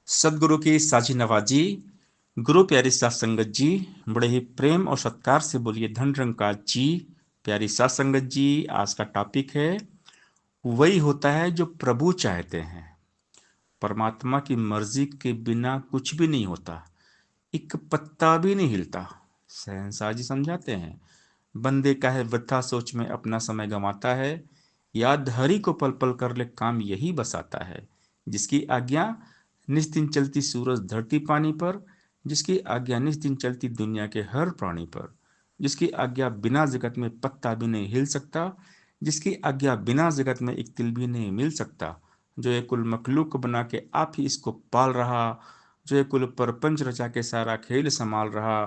सदगुरु की साझी नवाजी। गुरु प्यारी सात संगत जी, बड़े ही प्रेम और सत्कार से बोलिए धन निरंकार जी। प्यारी सात संगत जी, आज का टॉपिक है वही होता है जो प्रभु चाहते हैं। परमात्मा की मर्जी के बिना कुछ भी नहीं होता, एक पत्ता भी नहीं हिलता। शहंशाह जी समझाते हैं, बंदे का है वृथा सोच में अपना समय गंवाता है, याद हरि को पल पल कर ले काम यही बस आता है। जिसकी आज्ञा निस दिन चलती सूरज धरती पानी पर, जिसकी आज्ञा निस दिन चलती दुनिया के हर प्राणी पर, जिसकी आज्ञा बिना जगत में पत्ता भी नहीं हिल सकता, जिसकी आज्ञा बिना जगत में एक तिल भी नहीं मिल सकता, जो ये कुल मखलूक बना के आप ही इसको पाल रहा, जो ये कुल परपंच रचा के सारा खेल संभाल रहा,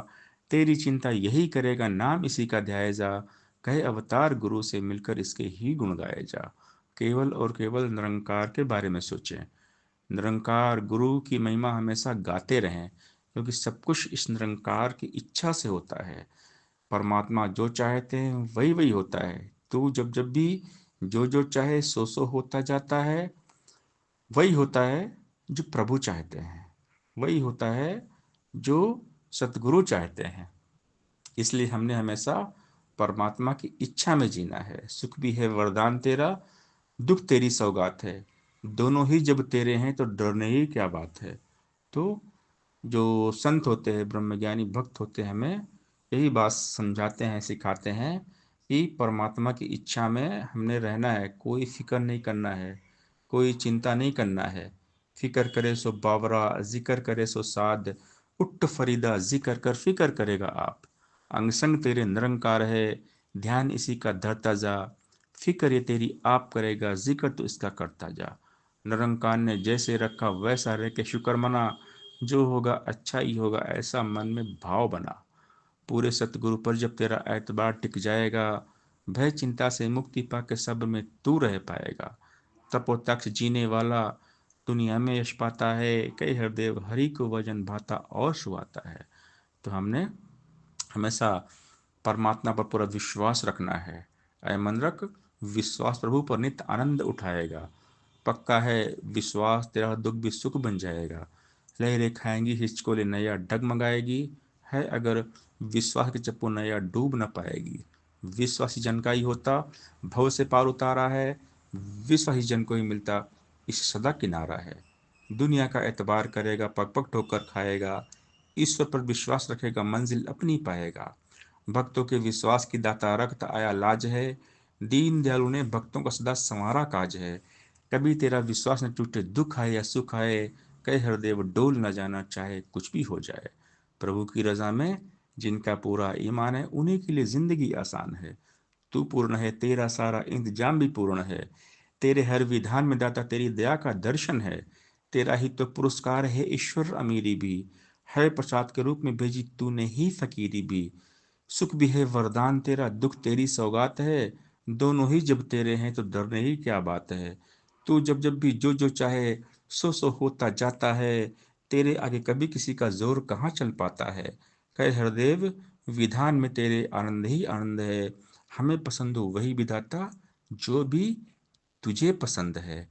तेरी चिंता यही करेगा नाम इसी का ध्याय जा, कहे अवतार गुरु से मिलकर इसके ही गुण गाए जा। केवल और केवल निरंकार के बारे में सोचें, निरंकार गुरु की महिमा हमेशा गाते रहें, क्योंकि सब कुछ इस निरंकार की इच्छा से होता है। परमात्मा जो चाहते हैं वही वही होता है। तो जब जब भी जो जो चाहे सो होता जाता है। वही होता है जो प्रभु चाहते हैं, वही होता है जो सतगुरु चाहते हैं। इसलिए हमने हमेशा परमात्मा की इच्छा में जीना है। सुख भी है वरदान तेरा, दुख तेरी सौगात है, दोनों ही जब तेरे हैं तो डरने ही क्या बात है। तो जो संत होते हैं, ब्रह्मज्ञानी भक्त होते हैं, हमें यही बात समझाते हैं, सिखाते हैं कि परमात्मा की इच्छा में हमने रहना है, कोई फिक्र नहीं करना है, कोई चिंता नहीं करना है। फिक्र करे सो बावरा, जिक्र करे सो साध, उठ फरीदा जिक्र कर फिक्र करेगा आप। अंग संग तेरे निरंकार है, ध्यान इसी का धरता जा, फिक्र ये तेरी आप करेगा, जिक्र तो इसका करता जा। निरंकार ने जैसे रखा वैसा रह के शुक्र मना, जो होगा अच्छा ही होगा ऐसा मन में भाव बना। पूरे सतगुरु पर जब तेरा एतबार टिक जाएगा, भय चिंता से मुक्ति पाके सब में तू रह पाएगा। तपोतक्ष जीने वाला दुनिया में यश पाता है, कई हरदेव हरि को वजन भाता और सुहाता है। तो हमने हमेशा परमात्मा पर पूरा विश्वास रखना है। ऐ मन रख, विश्वास प्रभु पर नित्य आनंद उठाएगा। पक्का है विश्वास तेरा दुख भी सुख बन जाएगा। लहरें खाएंगी हिचकोले नैया डगमगाएगी, है अगर विश्वास के चप्पू नैया डूब न पाएगी। विश्वासी जन का ही होता भव से पार उतारा है, विश्वासी जन को ही मिलता इस सदा किनारा है। दुनिया का एतबार करेगा पग पग ठोकर खाएगा, ईश्वर पर विश्वास रखेगा मंजिल अपनी पाएगा। भक्तों के विश्वास की दाता रखता आया लाज है, दीन दयालु ने भक्तों का सदा संवारा काज है। कभी तेरा विश्वास न टूटे दुख आए या सुख आए, कहे हरदेव डोल न जाना चाहे कुछ भी हो जाए। प्रभु की रजा में जिनका पूरा ईमान है, उन्हीं के लिए जिंदगी आसान है। तू पूर्ण है, तेरा सारा इंतजाम भी पूर्ण है, तेरे हर विधान में दाता तेरी दया का दर्शन है। तेरा ही तो पुरस्कार है ईश्वर अमीरी भी, है प्रसाद के रूप में भेजी तूने ही फकीरी भी। सुख भी है वरदान तेरा, दुख तेरी सौगात है, दोनों ही जब तेरे हैं तो डरने ही क्या बात है। तू जब जब भी जो जो चाहे सो होता जाता है, तेरे आगे कभी किसी का जोर कहाँ चल पाता है। कहे हरदेव विधान में तेरे आनंद ही आनंद है, हमें पसंद हो वही विधाता जो भी तुझे पसंद है।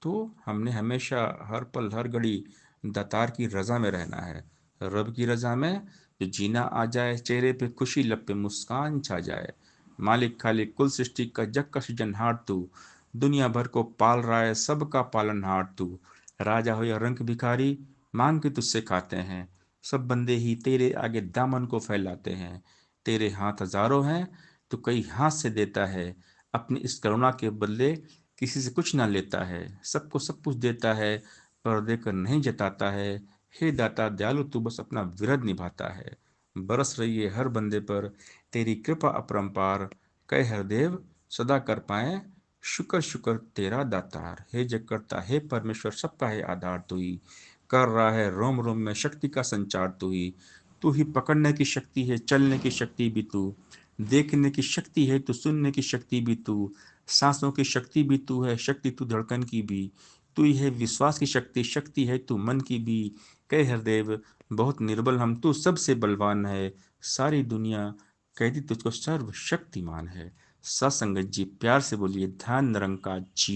तो हमने हमेशा हर पल हर घड़ी दातार की रजा में रहना है। रब की रजा में जो जीना आ जाए, चेहरे पे खुशी लब पे मुस्कान छा जाए। मालिक खालिक कुल सृष्टि का जग का सृजनहार तू, दुनिया भर को पाल रहा है सबका पालनहार तू। राजा हो या रंक भिखारी मांग के तुझसे खाते हैं, सब बंदे ही तेरे आगे दामन को फैलाते हैं। तेरे हाथ हजारों हैं तो कई हाथ से देता है, अपनी इस करुणा के बदले किसी से कुछ ना लेता है। सबको सब कुछ देता है पर देकर नहीं जताता है। हे दाता दयालु तू बस अपना विरद निभाता है। बरस रही है हर बंदे पर तेरी कृपा अपरंपार, कहे हरदेव सदा कर पाए शुक्र शुक्र तेरा दातार। हे जगकर्ता हे परमेश्वर सबका है आधार तू ही, कर रहा है रोम रोम में शक्ति का संचार तू ही। तू ही पकड़ने की शक्ति है, चलने की शक्ति भी तू, देखने की शक्ति है तो सुनने की शक्ति भी तू, सांसों की शक्ति भी तू है, शक्ति तू धड़कन की भी। तू ही है विश्वास की शक्ति, शक्ति है तू मन की भी। कहे हरदेव बहुत निर्बल हम, तू सबसे बलवान है, सारी दुनिया कहती तुझको सर्वशक्तिमान है। सत्संगत जी प्यार से बोलिए ध्यान निरंकार जी।